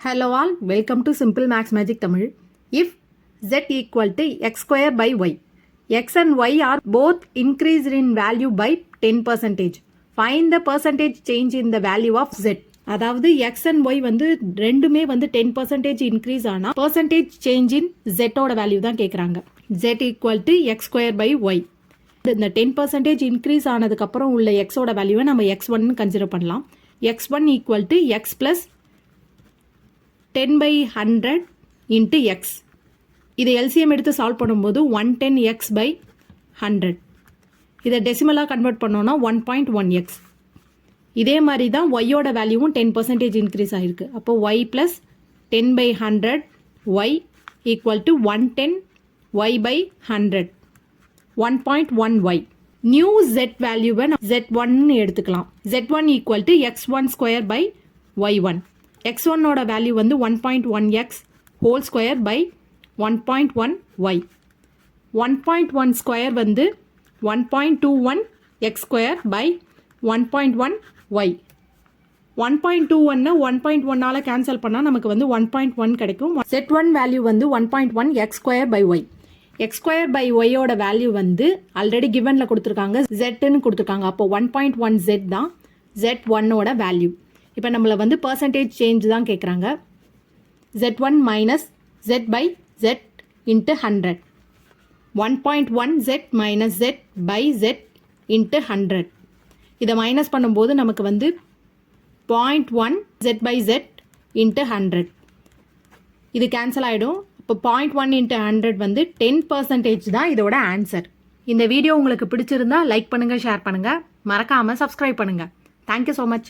Hello all, welcome to Simple Max Magic Tamil. If z equal to x square by y, x and y are both increased in value by 10%. Find the percentage change in the value of z. அதாவது x and y வந்து ரெண்டுமே வந்து 10% increase ஆனா percentage change in z ஓட value தான் கேட்குறாங்க. z equal to x square by y. இந்த 10% increase ஆனதுக்கு அப்புறம் உள்ள x ஓட வேல்யூவை நம்ம x1 கன்சிடர் பண்ணலாம். x1 equal to x plus 10 by 100 into x. இதை LCM எடுத்து சால்வ் பண்ணும்போது 110x by 100. இதை டெசிமலாக கன்வெர்ட் பண்ணோன்னா 1.1x. இதே மாதிரி தான் ஒய்யோட வேல்யூவும் 10% இன்க்ரீஸ் ஆகிருக்கு. அப்போ y plus 10 by 100 y equal to 110y by 100. 1.1y. New z வேல்யூவை z1 எடுத்துக்கலாம். z1 equal to x1 square by y1. x1 ஓட வேல்யூ வந்து 1.1x whole square by 1.1y. 1.1 square வந்து 1.21x square by 1.1y. 1.21 1.1ஆல் cancel பண்ணால் நமக்கு வந்து 1.1 கிடைக்கும். z1 value வந்து 1.1x square by y. x square by ஒய்யோட வேல்யூ வந்து ஆல்ரெடி கிவனில் கொடுத்துருக்காங்க, zன்னு கொடுத்துருக்காங்க. அப்போ 1.1z தான் z1ஓட வேல்யூ. இப்போ நம்மளை வந்து பர்சன்டேஜ் சேஞ்ச் தான் கேட்குறாங்க. z1 minus z by z into 100. 1.1z minus z by z into 100. இதை மைனஸ் பண்ணும்போது நமக்கு வந்து 0.1z பை z இன்ட்டு 100. இது கேன்சல் ஆகிடும். இப்போ 0.1 இன்ட்டு 100 வந்து 10% தான் இதோட ஆன்சர். இந்த வீடியோ உங்களுக்கு பிடிச்சிருந்தா லைக் பண்ணுங்கள், ஷேர் பண்ணுங்கள், மறக்காமல் சப்ஸ்கிரைப் பண்ணுங்கள். Thank you so much.